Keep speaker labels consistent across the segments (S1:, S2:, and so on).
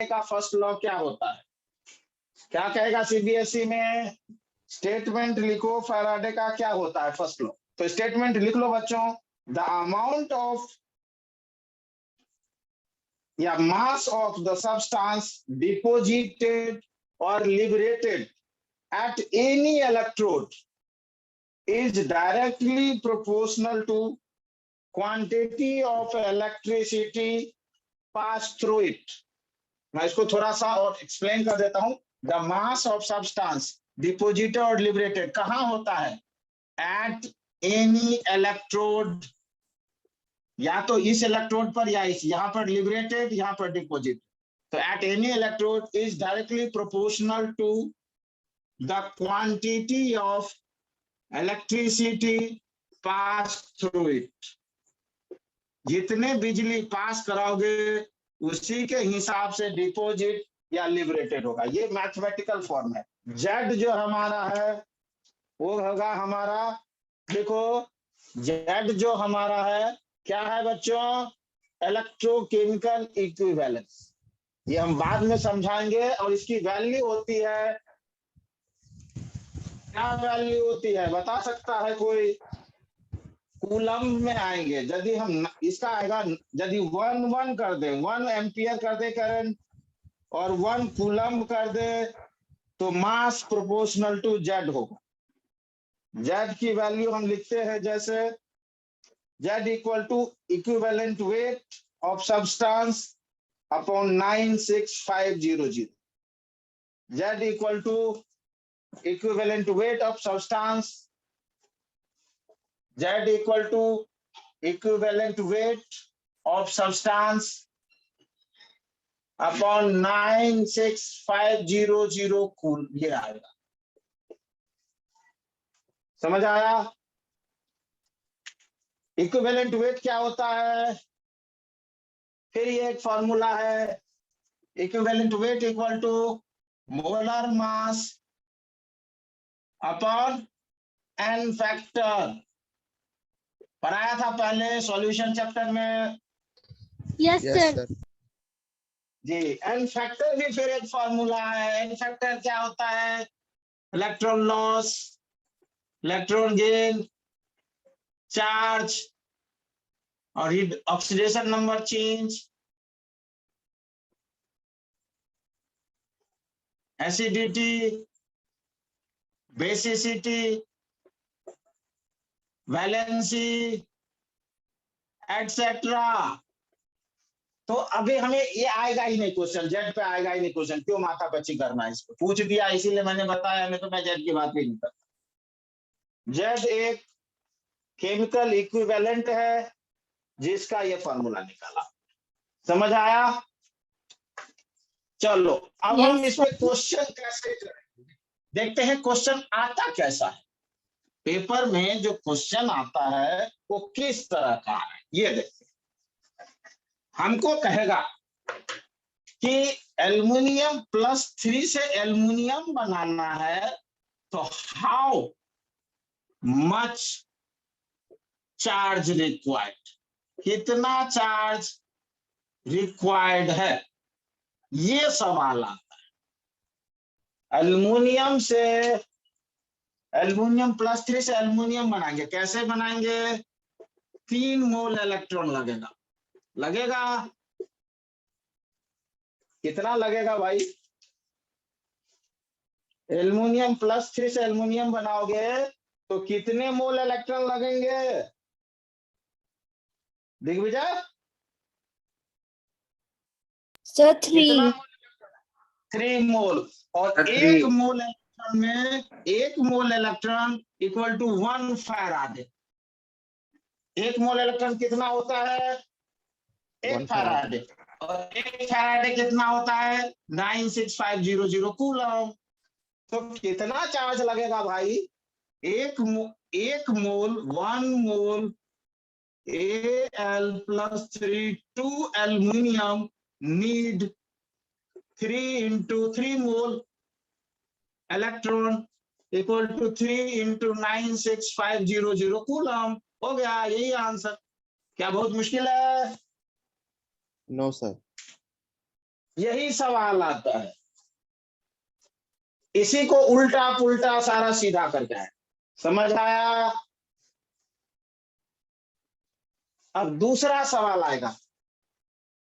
S1: का first law क्या होता है? क्या कहेगा सीबीएसई में? स्टेटमेंट लिखो, फैराडे का क्या होता है फर्स्ट लॉ? तो स्टेटमेंट लिख लो बच्चों। द अमाउंट ऑफ या mass of the substance deposited और liberated at any electrode is directly proportional to quantity of electricity passed through it. मैं इसको थोड़ा सा और एक्सप्लेन कर देता हूं। The mass of substance deposited और लिबरेटेड कहां होता है? एट एनी इलेक्ट्रोड, या तो इस इलेक्ट्रोड पर या इस, यहां पर लिबरेटेड, यहां पर डिपोजिट। तो at any electrode is directly proportional to the quantity of electricity passed through it. जितने बिजली पास कराओगे उसी के हिसाब से डिपॉजिट या लिबरेटेड होगा। ये मैथमेटिकल फॉर्म है। जेड जो हमारा है वो होगा हमारा, देखो जेड जो हमारा है क्या है बच्चों? Electrochemical equivalence. ये हम बाद में समझाएंगे। और इसकी वैल्यू होती है, क्या वैल्यू होती है बता सकता है कोई? कूलम्ब में आएंगे। यदि हम इसका आएगा, यदि 1 कर दे, 1 एम्पियर कर दे करंट और 1 कूलम्ब कर दे तो मास प्रोपोर्शनल टू जेड होगा। जेड की वैल्यू हम लिखते हैं जैसे Z equal to equivalent weight of substance upon 96500। Z equal to equivalent weight of substance, Z equal to equivalent weight of substance upon 96500 cool. ये आएगा, समझ आया? इक्विवेलेंट वेट क्या होता है? फिर ये एक फॉर्मूला है, equivalent weight equal to molar mass upon n factor. पढ़ाया था पहले सॉल्यूशन चैप्टर में।
S2: Yes sir
S1: ji. N factor भी फिर एक फॉर्मूला है। एन फैक्टर क्या होता है? Electron loss, electron gain, charge और oxidation number change, acidity, basicity, valency etcetera. तो अभी हमें ये आएगा ही नहीं क्वेश्चन, जेड पे आएगा ही नहीं क्वेश्चन। क्यों माथा पच्ची करना है? इसको पूछ दिया इसीलिए मैंने बताया, नहीं तो मैं जेड की बात ही नहीं करता। जेड एक केमिकल इक्विवेलेंट है जिसका ये फॉर्मूला निकाला। समझ आया? चलो अब हम इस पे क्वेश्चन कैसे करेंगे देखते हैं। क्वेश्चन आता कैसा है? पेपर में जो क्वेश्चन आता है वो किस तरह का है ये देखते हैं। हमको कहेगा कि एल्युमिनियम +3 से एल्युमिनियम बनाना है, तो हाउ मच चार्ज रिक्वायर्ड, कितना चार्ज रिक्वायर्ड है, ये सवाल आता है। एल्युमिनियम +3 से एल्युमिनियम बनाएंगे। कैसे बनाएंगे? 3 मोल इलेक्ट्रॉन लगेगा। कितना लगेगा भाई? एल्युमिनियम +3 से एल्युमिनियम बनाओगे तो कितने मोल इलेक्ट्रॉन लगेंगे दिग्विजय?
S2: सर 3
S1: मोल। और 1 मोल इलेक्ट्रॉन में 1 mole electron equal to 1 faraday. 1 mole electron कितना होता है? 1 फैराडे। और 1 फैराडे कितना होता है? 96500 कूलम। तो कितना चार्ज लगेगा भाई? 1 mole 1 mole Al+3 2 aluminium need 3 × 3 mole electron equal to 3 × 96500 coulomb. हो गया, यही आंसर। क्या बहुत मुश्किल है?
S3: No sir.
S1: यही सवाल आता है, इसी को उल्टा पुल्टा सारा सीधा करके आए। समझ आया? अब दूसरा सवाल आएगा,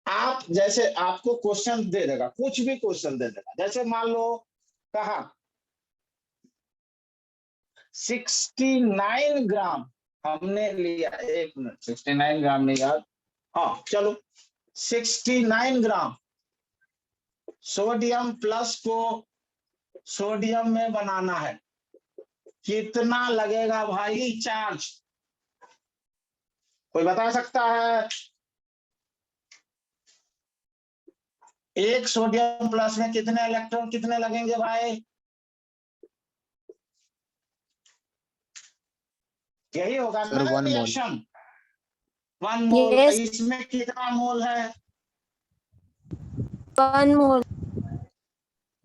S1: आप जैसे आपको क्वेश्चन दे देगा, कुछ भी क्वेश्चन दे देगा, जैसे मान लो कहा 69 ग्राम हमने लिया, 1 मिनट, 69 ग्राम नहीं यार, हाँ चलो 69 ग्राम सोडियम प्लस को सोडियम में बनाना है, कितना लगेगा भाई चार्ज? कोई बता सकता है? एक सोडियम प्लस में कितने इलेक्ट्रॉन कितने लगेंगे भाई? यही होगा
S3: सर
S1: ना
S3: 1 मोल।
S1: रिएक्शन, 1 मोल।
S2: Yes.
S1: इसमें कितना मोल है?
S2: 1 मोल।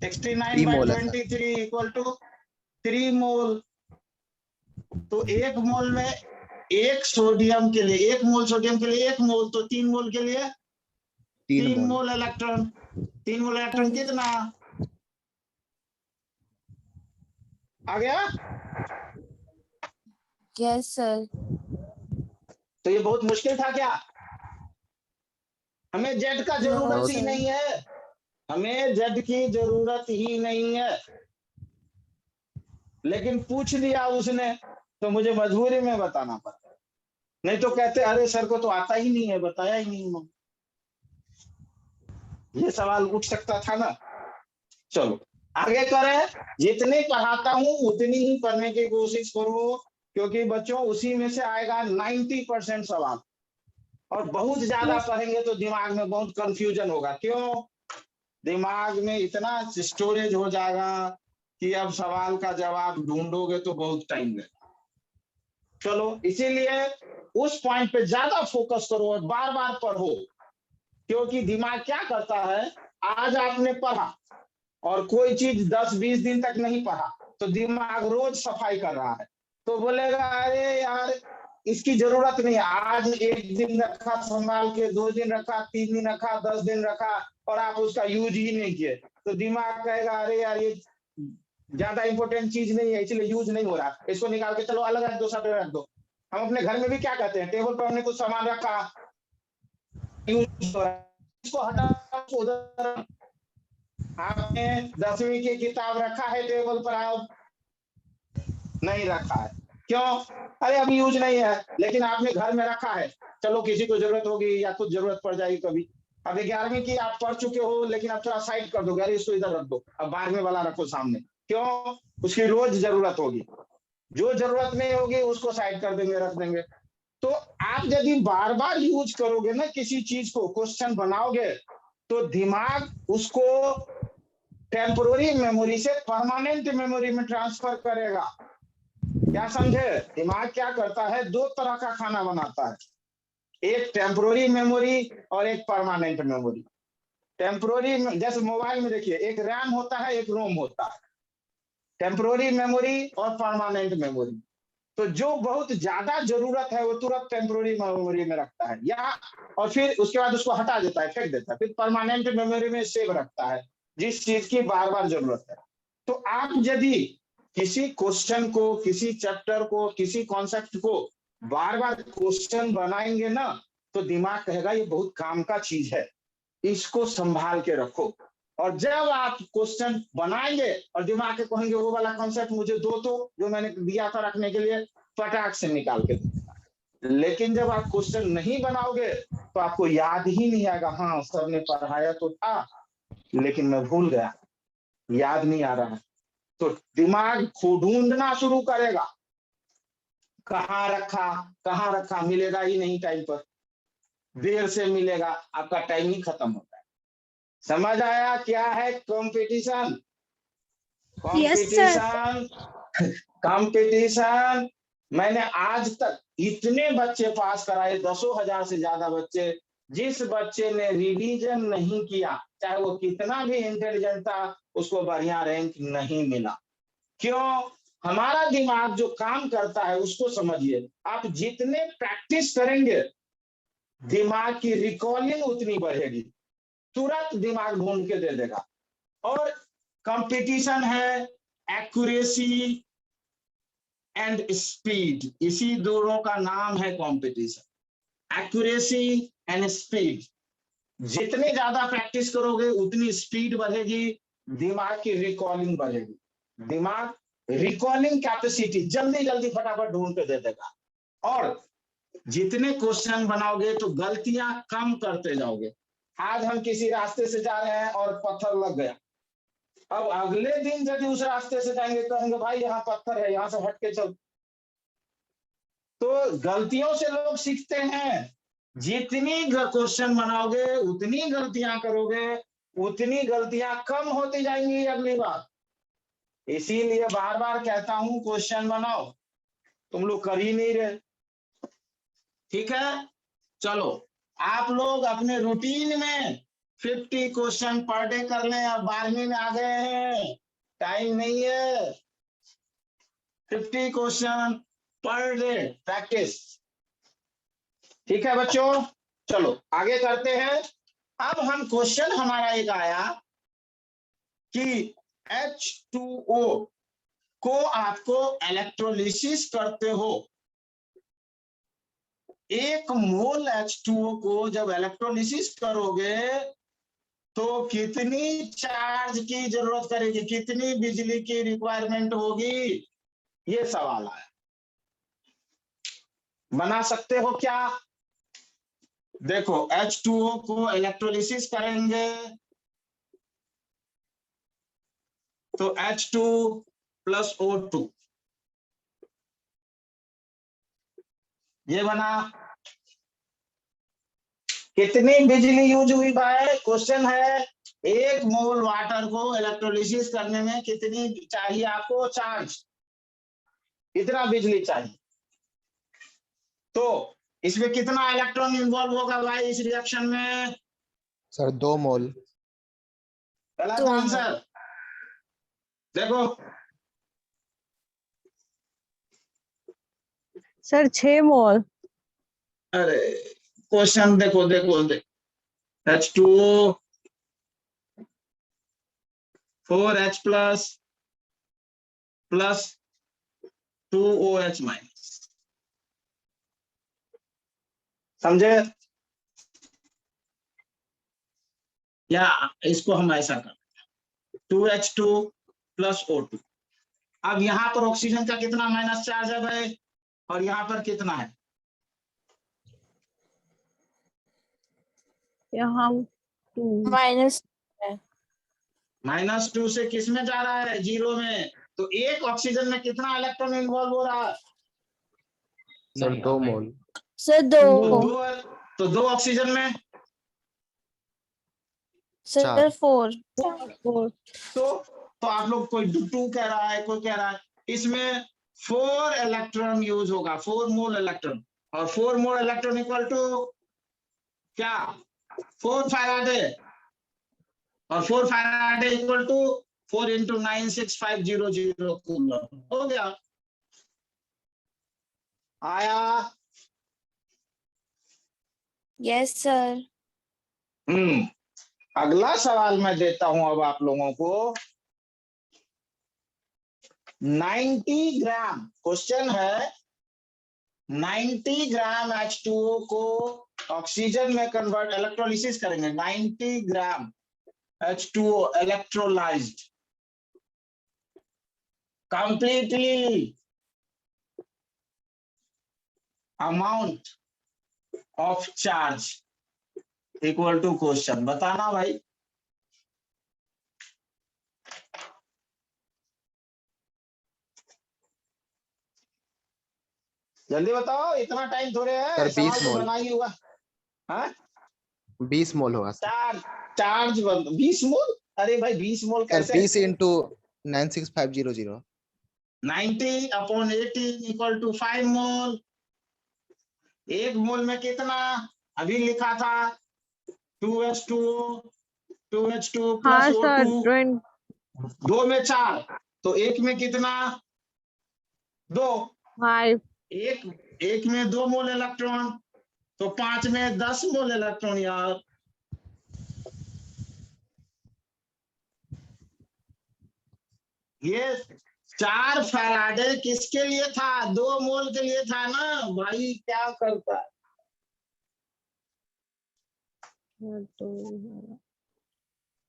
S1: 69
S3: 3
S1: बाई
S3: मोल है सर।
S1: 23 इक्वल टू 3 मोल। तो 1 मोल में एक सोडियम के लिए, 1 मोल सोडियम के लिए 1 मोल, तो 3 मोल के लिए
S3: 3
S1: 3
S3: मोल।
S1: मोल इलेक्ट्रॉन। 3 मोल इलेक्ट्रॉन कितना आ गया?
S2: Yes, sir.
S1: तो ये बहुत मुश्किल था क्या? हमें जेड का जरूरत
S2: No,
S1: ही
S2: sir.
S1: नहीं है, हमें जेड की जरूरत ही नहीं है, लेकिन पूछ लिया उसने तो मुझे मजबूरी में बताना पड़ा, नहीं तो कहते अरे सर को तो आता ही नहीं है, बताया ही नहीं उन्होंने। ये सवाल उठ सकता था ना। चलो आगे करें, जितनी पढ़ाता हूं उतनी ही पढ़ने की कोशिश करो, क्योंकि बच्चों उसी में से आएगा 90% सवाल, और बहुत ज्यादा पढ़ेंगे तो दिमाग में बहुत कंफ्यूजन होगा। क्यों? दिमाग में इतना स्टोरेज हो जाएगा कि अब सवाल का जवाब ढूंढोगे तो बहुत टाइम लगेगा। चलो इसीलिए उस पॉइंट पे ज्यादा फोकस करो और बार बार पढ़ो, क्योंकि दिमाग क्या करता है, आज आपने पढ़ा और कोई चीज 10-20 दिन तक नहीं पढ़ा, तो दिमाग रोज सफाई कर रहा है, तो बोलेगा अरे यार इसकी जरूरत नहीं, आज 1 दिन रखा संभाल के, 2 दिन रखा, 3 दिन रखा, 10 दिन रखा, और आप उसका यूज ही नहीं किए, तो दिमाग कहेगा अरे यार ये ज्यादा इंपॉर्टेंट चीज नहीं है, इसलिए यूज नहीं हो रहा, इसको निकाल के चलो अलग रख दो, सब रख दो। हम अपने घर में भी क्या कहते हैं, टेबल पर हमने कुछ सामान रखा, यूज हो रहा है, इसको हटा उधर। आपने 10वीं की किताब रखा है टेबल पर, आप नहीं रखा है, क्यों? अरे अभी यूज नहीं है, लेकिन आपने घर में रखा है, चलो किसी को जरूरत होगी या कुछ जरूरत पड़ जाएगी कभी। अब 11वीं की आप पढ़ चुके हो, लेकिन अब थोड़ा साइड कर दोगे, अरे इसको इधर रख दो, अब 12वीं वाला रखो सामने, क्यों? उसकी रोज जरूरत होगी, जो जरूरत नहीं होगी उसको साइड कर देंगे, रख देंगे। तो आप यदि बार बार यूज करोगे ना किसी चीज को, क्वेश्चन बनाओगे, तो दिमाग उसको टेम्पोररी मेमोरी से परमानेंट मेमोरी में ट्रांसफर करेगा। क्या समझे? दिमाग क्या करता है, 2 तरह का खाना बनाता है, एक टेम्पोररी मेमोरी और एक परमानेंट मेमोरी। टेम्पोररी जैसे मोबाइल में देखिए, एक रैम होता है, एक रोम होता है, टेम्पोररी मेमोरी और परमानेंट मेमोरी। तो जो बहुत ज्यादा जरूरत है वो तुरंत टेम्पोररी मेमोरी में रखता है, या और फिर उसके बाद उसको हटा देता है, फेंक देता है, फिर परमानेंट मेमोरी में सेव रखता है, जिस चीज की बार बार जरूरत है। तो आप यदि किसी क्वेश्चन को, किसी चैप्टर को, किसी कॉन्सेप्ट को बार बार क्वेश्चन बनाएंगे ना, तो दिमाग कहेगा ये बहुत काम का चीज है, इसको संभाल के रखो। और जब आप क्वेश्चन बनाएंगे और दिमाग के कहेंगे वो वाला कॉन्सेप्ट मुझे दो, तो जो मैंने दिया था रखने के लिए, फटाक से निकाल के दे। लेकिन जब आप क्वेश्चन नहीं बनाओगे तो आपको याद ही नहीं आएगा, हाँ सर ने पढ़ाया तो था लेकिन मैं भूल गया, याद नहीं आ रहा है। तो दिमाग ढूंढना शुरू करेगा, कहाँ रखा, मिलेगा ही नहीं टाइम पर, देर से मिलेगा, आपका टाइम ही खत्म होता है। समझ आया क्या है कंपटीशन? कंपटीशन मैंने आज तक इतने बच्चे पास कराए, 10,000 से ज्यादा बच्चे, जिस बच्चे ने रिवीजन नहीं किया, चाहे वो कितना भी इंटेलिजेंट था, उसको बढ़िया रैंक नहीं मिला। क्यों? हमारा दिमाग जो काम करता है उसको समझिए, आप जितने प्रैक्टिस करेंगे दिमाग की रिकॉलिंग उतनी बढ़ेगी। तुरंत दिमाग ढूंढ के दे देगा। और कंपटीशन है एक्यूरेसी एंड स्पीड, इसी दोनों का नाम है कंपटीशन, एक्यूरेसी एंड स्पीड। जितने ज्यादा प्रैक्टिस करोगे उतनी स्पीड बढ़ेगी, दिमाग की रिकॉलिंग बढ़ेगी, दिमाग रिकॉलिंग कैपेसिटी जल्दी जल्दी फटाफट ढूंढ के दे देगा। और जितने क्वेश्चन बनाओगे तो गलतियां कम करते जाओगे। आज हम किसी रास्ते से जा रहे हैं और पत्थर लग गया, अब अगले दिन यदि उस रास्ते से जाएंगे कहेंगे भाई यहाँ पत्थर है, यहाँ से हट के चल। तो गलतियों से लोग सीखते हैं। जितनी क्वेश्चन बनाओगे उतनी गलतियां करोगे, उतनी गलतियां कम होती जाएंगी अगली बार। इसीलिए बार बार कहता हूं क्वेश्चन बनाओ, तुम लोग कर ही नहीं रहे। ठीक है, चलो आप लोग अपने रूटीन में 50 क्वेश्चन पर डे कर लें। अब 12वीं में आ गए हैं, टाइम नहीं है। 50 क्वेश्चन पर डे प्रैक्टिस। ठीक है बच्चों, चलो आगे करते हैं। अब हम क्वेश्चन हमारा एक आया कि H2O को आपको इलेक्ट्रोलिसिस करते हो, 1 मोल H2O को जब इलेक्ट्रोलिसिस करोगे तो कितनी चार्ज की जरूरत करेगी, कितनी बिजली की रिक्वायरमेंट होगी, ये सवाल आया। बना सकते हो क्या? देखो H2O को इलेक्ट्रोलिसिस करेंगे तो H2 प्लस O2 ये बना। कितनी बिजली यूज हुई भाई? क्वेश्चन है 1 मोल वाटर को इलेक्ट्रोलिसिस करने में कितनी चाहिए आपको चार्ज, कितना बिजली चाहिए। तो इसमें कितना इलेक्ट्रॉन इन्वॉल्व होगा भाई इस रिएक्शन में?
S3: सर 2 मोल।
S1: गलत
S2: 2
S1: आंसर। देखो
S2: सर 6 मोल।
S1: अरे क्वेश्चन देखो देखो देखो, H2O 4H plus plus 2OH minus, समझे? या इसको हम ऐसा कर 2H2 प्लस O2। अब यहाँ पर ऑक्सीजन का कितना माइनस चार्ज है भाई, और यहाँ पर कितना है?
S2: यहाँ 2 माइनस
S1: -2 से किस में जा रहा है? 0 में। तो एक ऑक्सीजन में कितना इलेक्ट्रॉन इन्वॉल्व हो रहा है?
S3: सर 2 मोल।
S2: सर 2
S1: तो 2 ऑक्सीजन में
S2: सर 4
S1: तो आप लोग कोई 2 कह रहा है, कोई कह रहा है इसमें 4 इलेक्ट्रॉन यूज होगा, 4 मोल इलेक्ट्रॉन। और 4 मोल इलेक्ट्रॉन इक्वल टू क्या? 4 फैराडे। और 4 फैराडे इक्वल टू 4 × 96500 कूलम। हो गया, आया?
S2: Yes sir.
S1: अगला सवाल मैं देता हूं अब आप लोगों को। 90 ग्राम क्वेश्चन है, 90 ग्राम H2O को ऑक्सीजन में कन्वर्ट इलेक्ट्रोलिसिस करेंगे। 90 gram H2O electrolysed completely, amount of charge equal to question. बताना भाई। जल्दी बताओ, इतना टाइम थोड़े है।
S3: Sir 20 mole.
S1: बना ही हुआ। हाँ
S3: 20 मोल होगा सर।
S1: चार्ज 20 मोल? अरे भाई 20 मोल
S3: सर
S1: कैसे?
S3: 20 × 96500।
S1: 90/18 इक्वल टू 5 मोल। 1 मोल में कितना अभी लिखा था? 2H2O 2H2 प्लस O2, 2 में 4 तो 1 में कितना? 2।
S2: 5
S1: एक में 2 मोल इलेक्ट्रॉन, तो 5 में 10 मोल इलेक्ट्रॉन यार। ये 4 फैराडे किसके लिए था? 2 मोल के लिए था ना भाई, क्या करता है?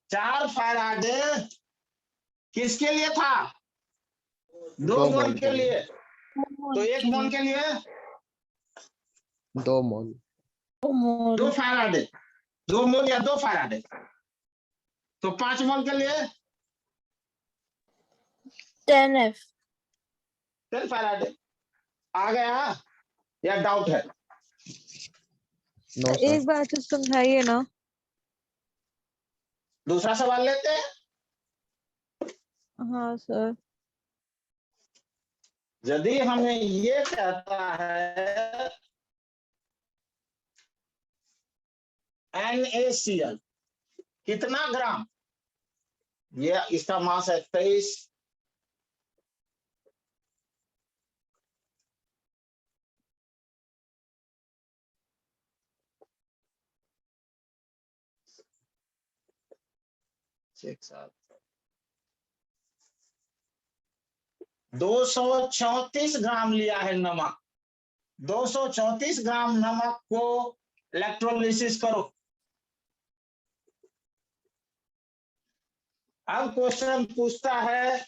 S1: 4 फैराडे किसके लिए था? 2
S3: 2
S1: मोल
S3: मोल
S1: के
S3: के लिए।
S1: लिए। तो 1 मोल के लिए
S3: 2 मोल।
S1: 2 फैराडे, 2 मोल या 2 फैराडे। तो 5 मोल के लिए
S2: 10F
S1: 10 फैराडे। आ गया या डाउट है?
S3: No sir.
S4: एक बार तो समझाइए ना।
S1: दूसरा सवाल लेते हैं।
S4: हाँ सर।
S1: यदि हमें ये कहता है NaCl कितना ग्राम, ये इसका मास है 23। एक साथ 234 ग्राम लिया है नमक। 234 ग्राम नमक को इलेक्ट्रोलिसिस करो। अब क्वेश्चन पूछता है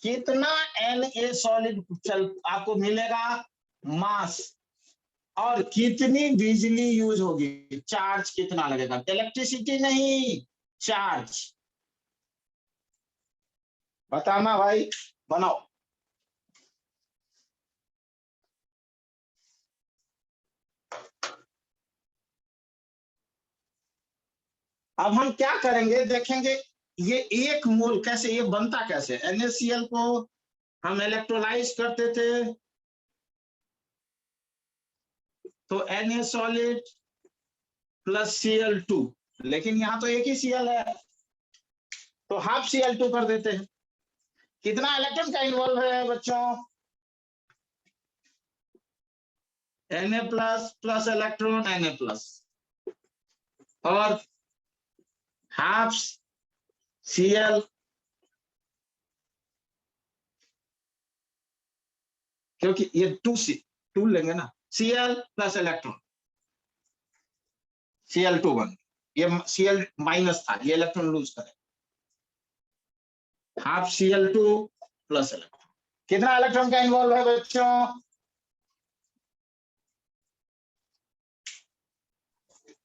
S1: कितना Na सॉलिड चल आपको मिलेगा मास, और कितनी बिजली यूज होगी, चार्ज कितना लगेगा, इलेक्ट्रिसिटी नहीं चार्ज। बताना भाई, बनाओ। अब हम क्या करेंगे देखेंगे, ये 1 मोल कैसे, ये बनता कैसे। NaCl को हम इलेक्ट्रोलाइज करते थे तो Na सॉलिड प्लस Cl2, लेकिन यहां तो एक ही Cl है तो हाफ Cl2 कर देते हैं। कितना इलेक्ट्रॉन का इन्वॉल्व है बच्चों? Na plus plus electron Na plus और हाफ Cl, क्योंकि ये 2 लेंगे ना, Cl प्लस इलेक्ट्रॉन Cl2 बन, ये Cl माइनस था, ये इलेक्ट्रॉन लूज करे, हाफ Cl2 प्लस इलेक्ट्रॉन। कितना इलेक्ट्रॉन का इन्वॉल्व है बच्चों?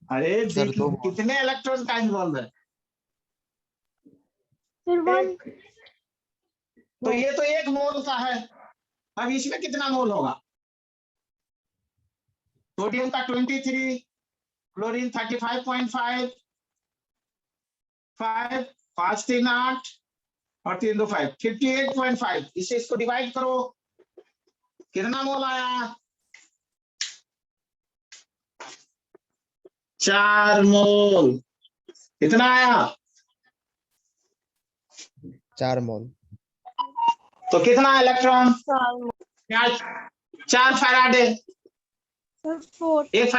S1: अरे
S3: सर 2 मोल।
S1: कितने इलेक्ट्रॉन का इन्वॉल्व है?
S2: फिर 1
S1: तो ये तो 1 मोल का है। अब इसमें कितना मोल होगा? सोडियम का 23, क्लोरीन 35.5, 5 3 8 और 3 2 5, 58.5। इसे इसको डिवाइड करो, कितना मोल आया? 4 मोल। कितना आया?
S3: 4 मोल।
S1: तो कितना इलेक्ट्रॉन? 4 फैराडे।
S2: 4
S1: एक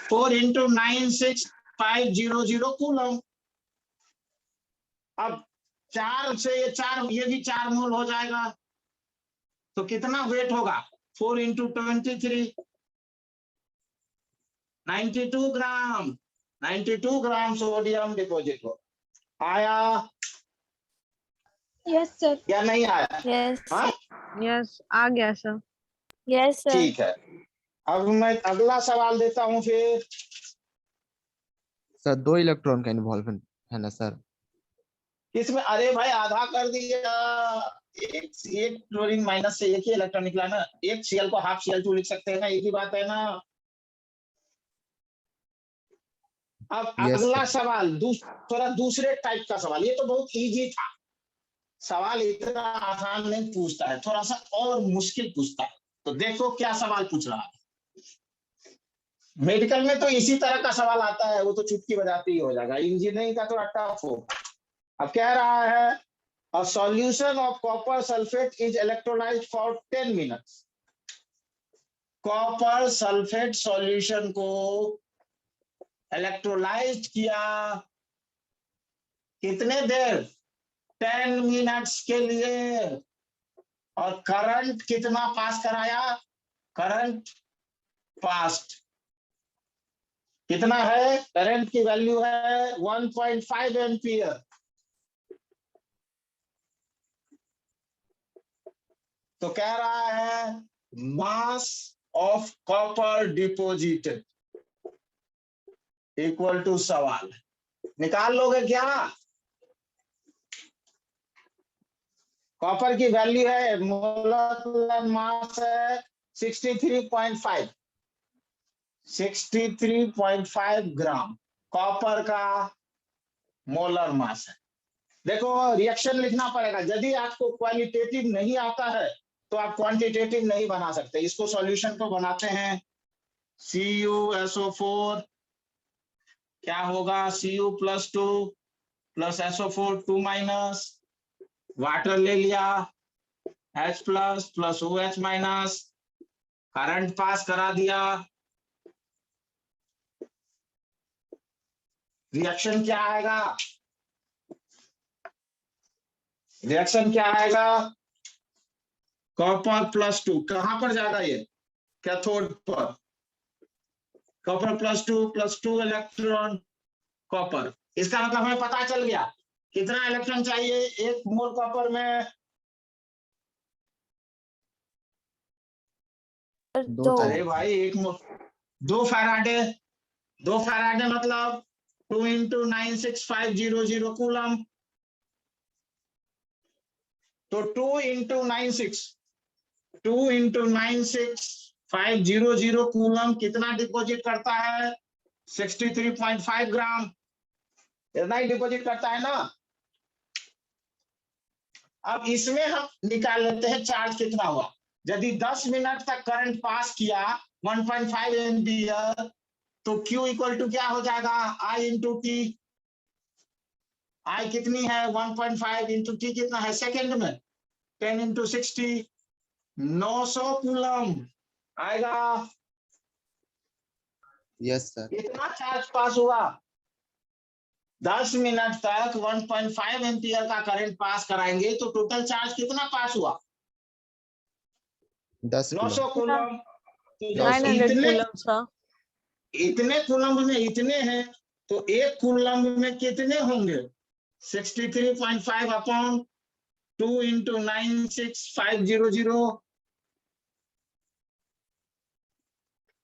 S1: 4 इंटू 96500 कूलम। अब 4 से ये 4, ये भी 4 मोल हो जाएगा, तो कितना वेट होगा? 4 इंटू 23, 92 ग्राम। 92 ग्राम सोडियम डिपॉजिट हो आया
S2: यस सर
S1: या नहीं आया?
S2: यस
S1: हाँ
S4: यस आ गया सर।
S2: यस सर
S1: ठीक है। अब मैं अगला सवाल देता हूं फिर।
S3: सर 2 इलेक्ट्रॉन का इन्वॉल्वमेंट है ना सर।
S1: इसमें अरे भाई आधा कर दिया, एक क्लोरीन माइनस से एक ही इलेक्ट्रॉन निकला ना, एक Cl को हाफ Cl2 लिख सकते हैं ना, एक ही बात है ना। अब
S3: यस
S1: अगला
S3: सर।
S1: सवाल थोड़ा दूसरे टाइप का सवाल, ये तो बहुत इजी था, सवाल इतना आसान नहीं पूछता है, थोड़ा सा और मुश्किल पूछता है। तो देखो क्या सवाल पूछ रहा है। मेडिकल में तो इसी तरह का सवाल आता है, वो तो चुटकी बजाते ही हो जाएगा, इंजीनियरिंग का थोड़ा टफ हो। अब कह रहा है a solution of copper sulfate is electrolyzed for 10 minutes। Copper sulphate solution को इलेक्ट्रोलाइज किया कितने देर? 10 मिनट्स के लिए। और करंट कितना पास कराया? करंट पास्ट कितना है? करंट की वैल्यू है 1.5 एम्पियर। तो कह रहा है mass of copper deposited equal to सवाल। निकाल लोगे क्या? कॉपर की वैल्यू है, मोलर मास है 63.5 63.5 ग्राम कॉपर का मोलर मास है। देखो रिएक्शन लिखना पड़ेगा। यदि आपको क्वालिटेटिव नहीं आता है तो आप क्वांटिटेटिव नहीं बना सकते। इसको सॉल्यूशन को बनाते हैं। CuSO4 क्या होगा? Cu +2 plus SO4 2 minus, water ले लिया H plus plus OH minus, current pass करा दिया। रिएक्शन क्या आएगा? रिएक्शन क्या आएगा? कॉपर +2 कहां पर जाएगा? ये कैथोड पर। Copper +2 electron copper. इसका मतलब हमें पता चल गया कितना इलेक्ट्रॉन चाहिए एक मोल कॉपर में?
S2: दो।
S1: अरे भाई एक मोल 2 फैराडे। 2 फैराडे मतलब 2 × 96500 कूलम। तो 2 × 96500 कूलम कितना डिपॉजिट करता है? 63.5 ग्राम। इतना ही डिपॉजिट करता है ना। अब इसमें हम निकाल लेते हैं चार्ज कितना हुआ। यदि 10 मिनट तक करंट पास किया 1.5 एम्पियर तो Q इक्वल टू क्या हो जाएगा? I × T। I कितनी है? 1.5 × T कितना है सेकेंड में? 10 × 60 900 कूलम आएगा।
S3: Yes sir.
S1: कितना चार्ज पास हुआ? 10 मिनट तक 1.5 एम्पियर का करंट पास कराएंगे तो टोटल चार्ज कितना पास हुआ?
S3: 10
S1: 900 कूलम। तो जब
S4: 900
S1: इतने
S4: कूलम सर।
S1: इतने कूलम में इतने हैं तो एक कूलम में कितने होंगे? 63.5 अपॉन 2 × 96500।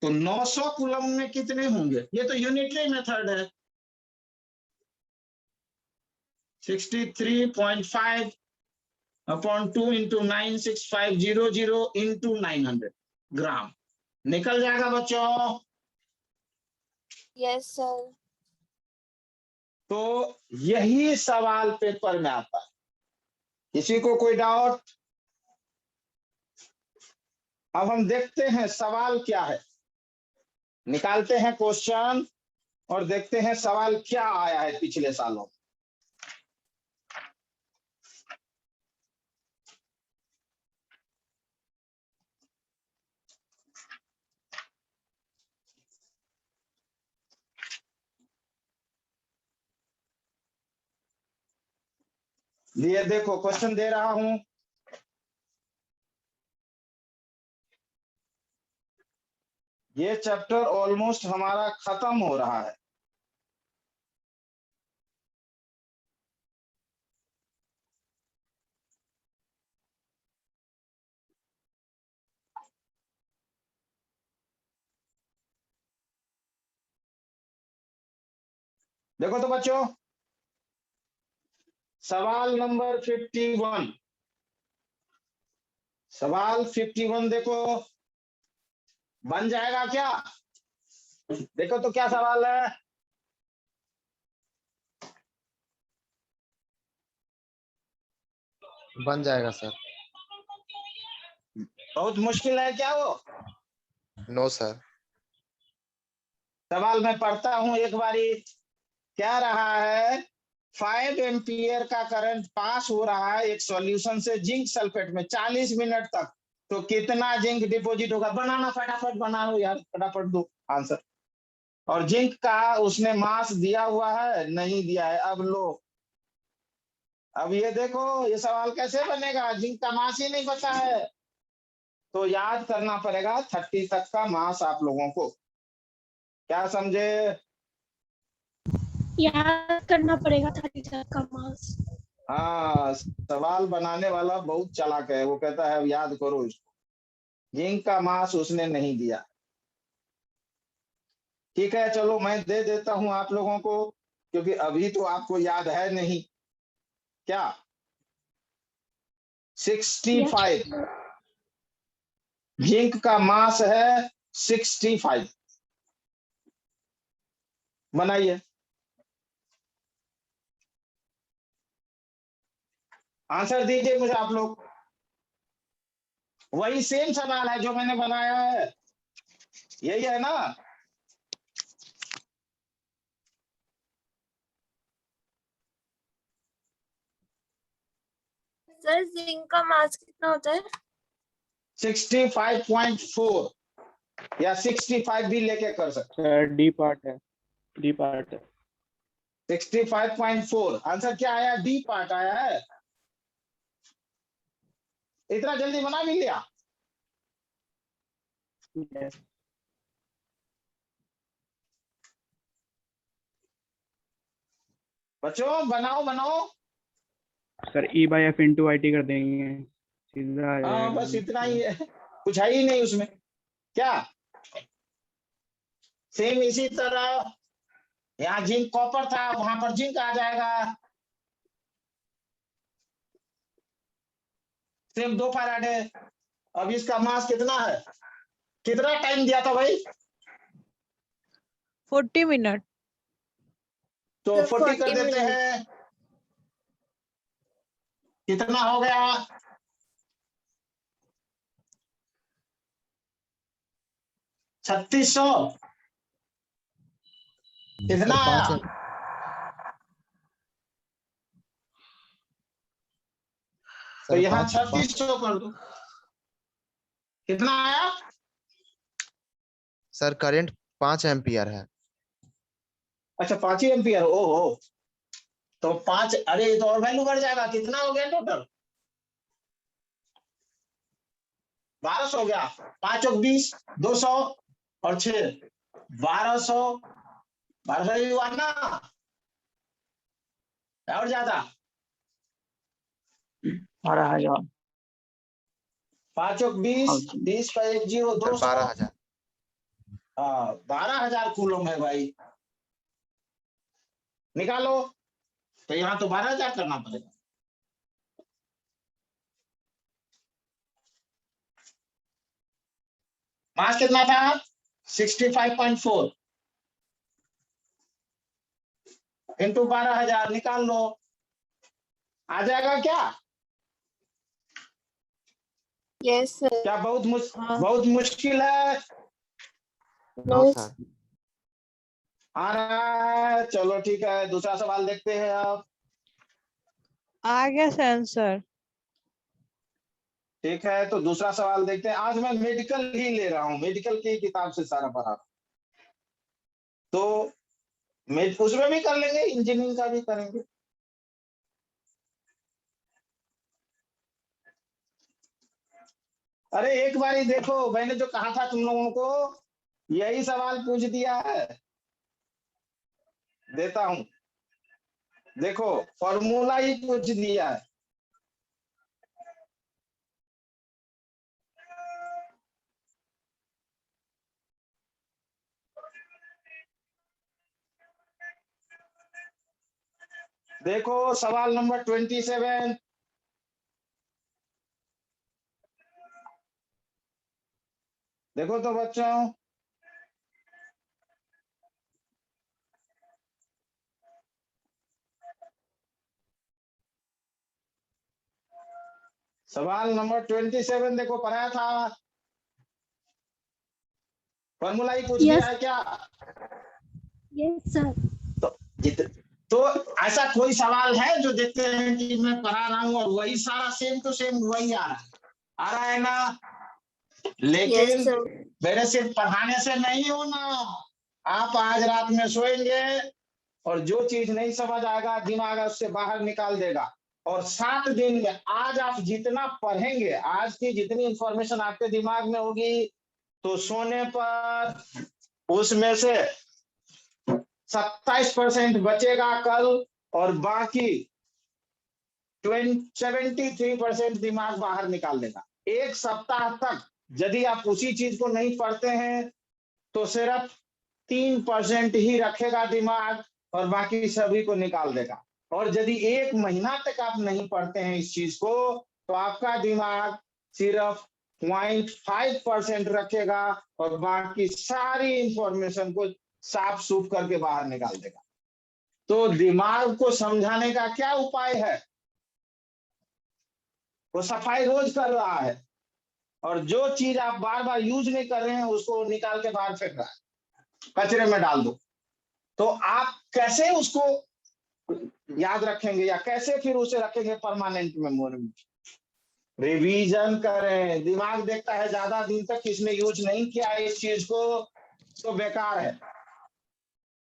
S1: तो 900 कूलम में कितने होंगे? ये तो यूनिटरी मेथड है। 63.5 अपॉन 2 × 96500 × 900 ग्राम निकल जाएगा बच्चों।
S2: Yes sir.
S1: तो यही सवाल पेपर में आता है। किसी को कोई डाउट? अब हम देखते हैं सवाल क्या है। निकालते हैं क्वेश्चन और देखते हैं सवाल क्या आया है पिछले सालों। ये देखो क्वेश्चन दे रहा हूं। ये चैप्टर ऑलमोस्ट हमारा खत्म हो रहा है। देखो तो बच्चों सवाल नंबर 51। सवाल 51 देखो बन जाएगा क्या? देखो तो क्या सवाल है।
S3: बन जाएगा सर।
S1: बहुत मुश्किल है क्या वो?
S3: No sir.
S1: सवाल मैं पढ़ता हूं एक बारी। क्या रहा है? 5 एम्पियर का करंट पास हो रहा है एक सॉल्यूशन से जिंक सल्फेट में 40 मिनट तक। तो कितना जिंक डिपॉजिट होगा? बनाना फटाफट बनाओ यार, फटाफट दो आंसर। और जिंक का उसने मास दिया हुआ है नहीं दिया है? अब लो अब ये देखो ये सवाल कैसे बनेगा, जिंक का मास ही नहीं पता है, तो याद करना पड़ेगा 30 तक का मास आप लोगों को। क्या समझे?
S2: याद करना पड़ेगा 30 का मास।
S1: हाँ, सवाल बनाने वाला बहुत चालाक है, वो कहता है याद करो इसको, जिंक का मास उसने नहीं दिया। ठीक है, चलो मैं दे देता हूं आप लोगों को, क्योंकि अभी तो आपको याद है नहीं। क्या 65 जिंक का मास है 65। बनाइए, आंसर दीजिए मुझे आप लोग। वही सेम सवाल है जो मैंने बनाया है, यही है ना?
S2: सर जिंक का मास कितना होता है?
S1: 65.4 या 65 भी लेके कर सकते।
S5: सर डी पार्ट है, डी पार्ट है।
S1: 65.4 आंसर क्या आया? डी पार्ट आया है। इतना जल्दी बना भी लिया?
S5: Yes.
S1: बच्चों बनाओ बनाओ।
S5: Sir E by F into I T कर देंगे, सीधा आ
S1: हाँ
S5: जाएगा।
S1: बस इतना ही है, कुछ है ही नहीं उसमें। क्या सेम इसी तरह यहाँ जिंक कॉपर था, वहां पर जिंक आ जाएगा। सेम 2 फैराड है। अब इसका मास कितना है? कितना टाइम दिया था भाई?
S4: 40 मिनट।
S1: तो
S2: सर,
S1: 40 कर
S2: 40
S1: देते
S2: मिनट।
S1: हैं। कितना हो गया? 3600। कितना
S3: सर
S1: आया?
S3: 5
S1: तो
S3: सर
S1: यहाँ
S3: 5
S1: 3600 कर दो। कितना आया?
S3: सर करंट 5 एम्पियर है।
S1: अच्छा 5 ही एम्पियर। ओहो, तो 5, अरे ये तो और वैल्यू बढ़ जाएगा। कितना हो गया टोटल? 1200 हो गया। 5 और 20, 200 और 6, 1200। 1200 ही हुआ ना, और ज्यादा?
S5: 12,000।
S1: 5 और 20, 20 का 1 0,
S3: सर
S1: 200।
S3: 12,000।
S1: हाँ 12,000 कूलम है भाई। निकालो, तो यहाँ तो 12,000 करना पड़ेगा। मास कितना था? 65.4 इंटू 12,000 निकाल लो, आ जाएगा क्या?
S2: Yes sir.
S1: क्या बहुत
S2: हाँ।
S1: बहुत मुश्किल है?
S3: No sir.
S1: आ रहा है, चलो ठीक है, दूसरा सवाल देखते हैं अब।
S4: आ गया सर आंसर।
S1: ठीक है, तो दूसरा सवाल देखते हैं। आज मैं मेडिकल ही ले रहा हूँ, मेडिकल की किताब से सारा पढ़ा, तो उसमें भी कर लेंगे, इंजीनियरिंग का भी करेंगे। अरे एक बार ही देखो, मैंने जो कहा था तुम लोगों को, यही सवाल पूछ दिया है। देता हूं, देखो फॉर्मूला ही पूछ दिया है। देखो सवाल नंबर 27। देखो तो बच्चों, सवाल नंबर 27 देखो, पढ़ाया था, फॉर्मूला ही पूछ दिया है क्या?
S2: Yes sir.
S1: तो ऐसा कोई सवाल है जो देखते हैं कि मैं पढ़ा रहा हूँ और वही सारा सेम टू सेम वही आ रहा है ना? लेकिन
S2: यस सर।
S1: मेरे सिर्फ पढ़ाने से नहीं होना। आप आज रात में सोएंगे और जो चीज नहीं समझ आएगा दिमाग उससे बाहर निकाल देगा। और 7 दिन में आज आप जितना पढ़ेंगे, आज की जितनी इंफॉर्मेशन आपके दिमाग में होगी, तो सोने पर उसमें से 27% बचेगा कल, और बाकी 73% दिमाग बाहर निकाल देगा। एक सप्ताह तक यदि आप उसी चीज को नहीं पढ़ते हैं तो सिर्फ 3% ही रखेगा दिमाग और बाकी सभी को निकाल देगा। और यदि 1 महीना तक आप नहीं पढ़ते हैं इस चीज को तो आपका दिमाग सिर्फ 0.5% रखेगा और बाकी सारी इंफॉर्मेशन को साफ सूफ करके बाहर निकाल देगा। तो दिमाग को समझाने का क्या उपाय है? वो सफाई रोज कर रहा है, और जो चीज आप बार बार यूज नहीं कर रहे हैं उसको निकाल के बाहर फेंक रहा है, कचरे में डाल दो। तो आप कैसे उसको याद रखेंगे या कैसे फिर उसे रखेंगे परमानेंट मेमोरी में? रिवीजन करें। दिमाग देखता है ज्यादा दिन तक किसने यूज नहीं किया इस चीज को तो बेकार है।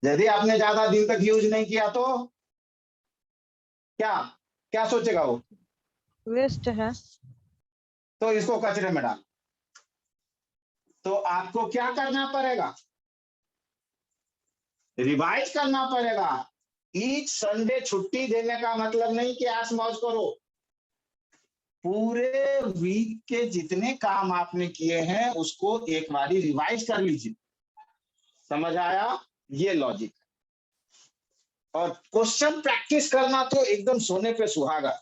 S1: यदि आपने ज्यादा दिन तक यूज नहीं किया तो क्या क्या सोचेगा वो?
S4: वेस्ट है।
S1: तो इसको कचरे में डाल। तो आपको क्या करना पड़ेगा? रिवाइज करना पड़ेगा। ईच संडे छुट्टी देने का मतलब नहीं कि ऐश मौज करो। पूरे वीक के जितने काम आपने किए हैं उसको एक बारी रिवाइज कर लीजिए। समझ आया? ये लॉजिक। और क्वेश्चन प्रैक्टिस करना तो एकदम सोने पे सुहागा।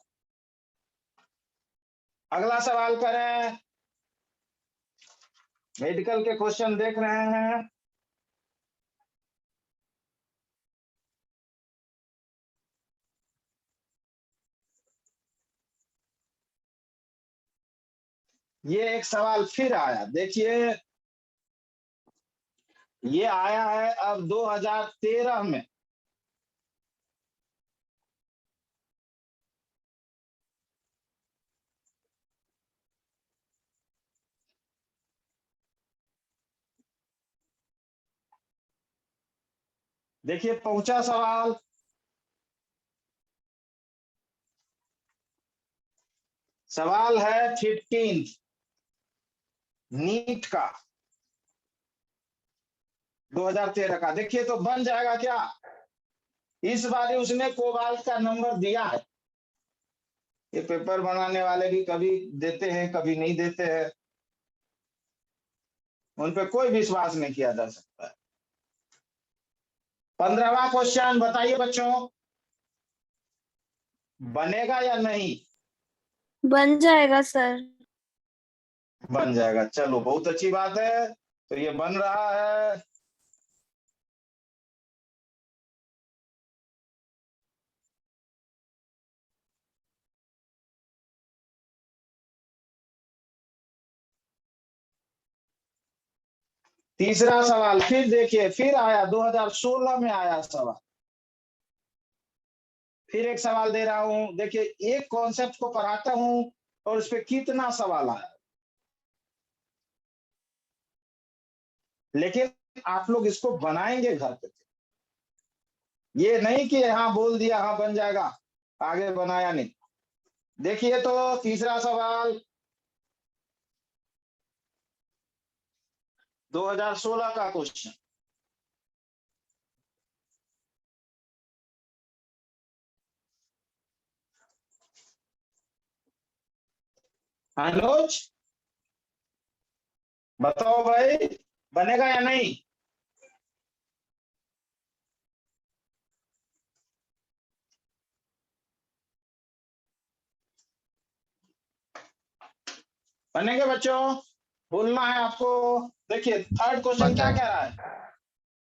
S1: अगला सवाल करें। मेडिकल के क्वेश्चन देख रहे हैं। ये एक सवाल फिर आया, देखिए ये आया है अब 2013 में। देखिए पहुंचा सवाल। सवाल है 15 नीट का 2013 का। देखिए तो बन जाएगा क्या? इस बार उसने कोबाल्ट का नंबर दिया है। ये पेपर बनाने वाले भी कभी देते हैं कभी नहीं देते हैं, उन पे कोई विश्वास नहीं किया जा सकता है। 15वां क्वेश्चन बताइए बच्चों, बनेगा या नहीं?
S2: बन जाएगा सर।
S1: बन जाएगा, चलो बहुत अच्छी बात है। तो ये बन रहा है। तीसरा सवाल फिर देखिए, फिर आया 2016 में आया सवाल। फिर एक सवाल दे रहा हूं, देखिए एक कॉन्सेप्ट को पढ़ाता हूं और उस पर कितना सवाल आया, लेकिन आप लोग इसको बनाएंगे घर पे। ये नहीं कि हाँ बोल दिया हाँ बन जाएगा, आगे बनाया नहीं। देखिए तो तीसरा सवाल 2016 का क्वेश्चन। अनुज बताओ भाई, बनेगा या नहीं? बनेंगे बच्चों? बोलना है आपको। देखिए थर्ड क्वेश्चन
S3: बन
S1: क्या
S3: जाएगा।
S1: कह रहा है?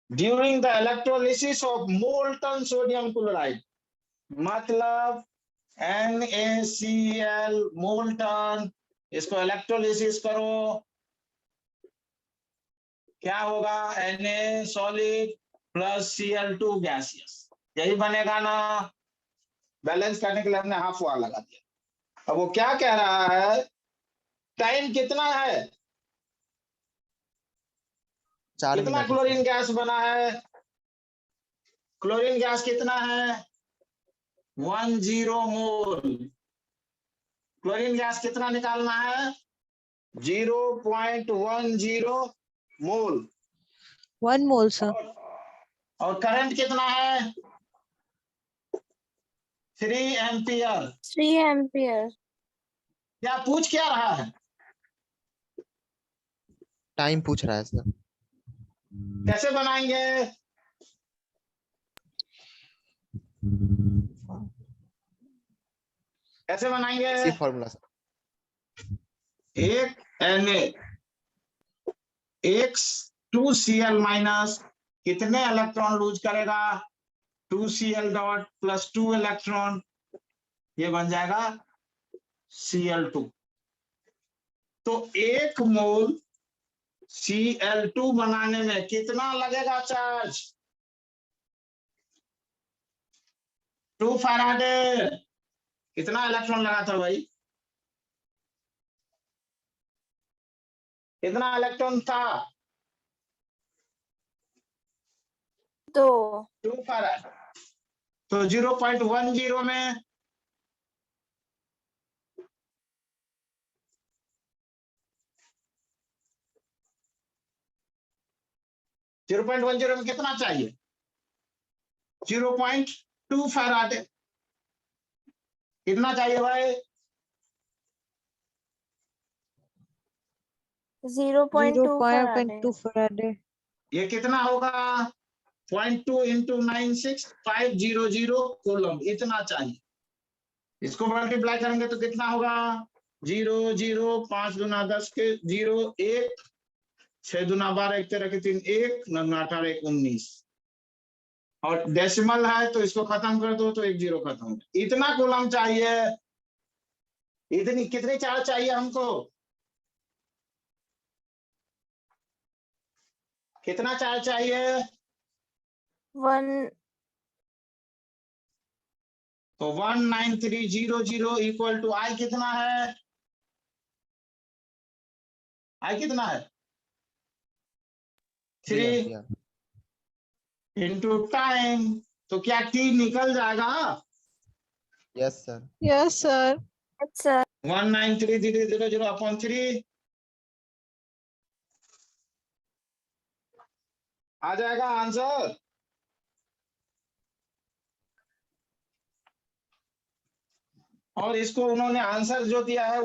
S1: During the electrolysis of molten sodium chloride, मतलब NaCl मोल्टन, इसको इलेक्ट्रोलिसिस करो, क्या होगा? Na solid plus Cl2 gaseous, यही बनेगा ना? बैलेंस करने के लिए हमने हाफ वार लगा दिया। अब वो क्या कह रहा है, टाइम कितना है,
S3: 4
S1: कितना
S3: मिनट है
S1: क्लोरीन
S3: सर।
S1: गैस बना है? क्लोरीन गैस कितना है? 10 मोल। क्लोरीन गैस कितना निकालना है? 0.10 मोल।
S4: 1 mole, sir.
S1: और करंट कितना है? 3 एम्पियर।
S2: 3 एम्पियर।
S1: क्या पूछ क्या रहा है?
S3: टाइम पूछ रहा है सर।
S1: कैसे बनाएंगे? कैसे बनाएंगे?
S3: इसी फॉर्मूला सर।
S1: एक Na X 2Cl माइनस कितने इलेक्ट्रॉन लूज करेगा? 2Cl डॉट प्लस 2 इलेक्ट्रॉन, ये बन जाएगा Cl2। तो 1 मोल Cl2 बनाने में कितना लगेगा चार्ज? 2 फैराडे। कितना इलेक्ट्रॉन लगा था भाई? कितना इलेक्ट्रॉन था?
S2: 2।
S1: 2 फैराड। तो 0.10 में 0.10 में कितना चाहिए? 0.2 फैराड। कितना चाहिए भाई?
S2: 0.2 फैराडे।
S4: 0.2 Faraday.
S1: ये कितना होगा? 0.2 इंटू 96500 कूलम, इतना चाहिए। इसको मल्टीप्लाई करेंगे तो कितना होगा? 0 0 5 दूना 10 के 0 1 6 दूना 12 1 13 के 3 1 9 दूना 18 1 19। और डेसिमल है तो इसको खत्म कर दो तो 1 0 खत्म हो गया। इतना कूलम चाहिए। इतनी कितनी चार्ज चाहिए हमको? कितना चार्ज चाहिए?
S2: 1।
S1: तो 19300 इक्वल टू आई कितना है? आई कितना है?
S3: 3
S1: 3
S3: एम्पियर।
S1: Into time. तो क्या टी निकल जाएगा?
S3: Yes sir.
S4: Yes, sir.
S2: Sir
S1: 19300 upon 3 आ जाएगा आंसर। और इसको उन्होंने आंसर जो दिया है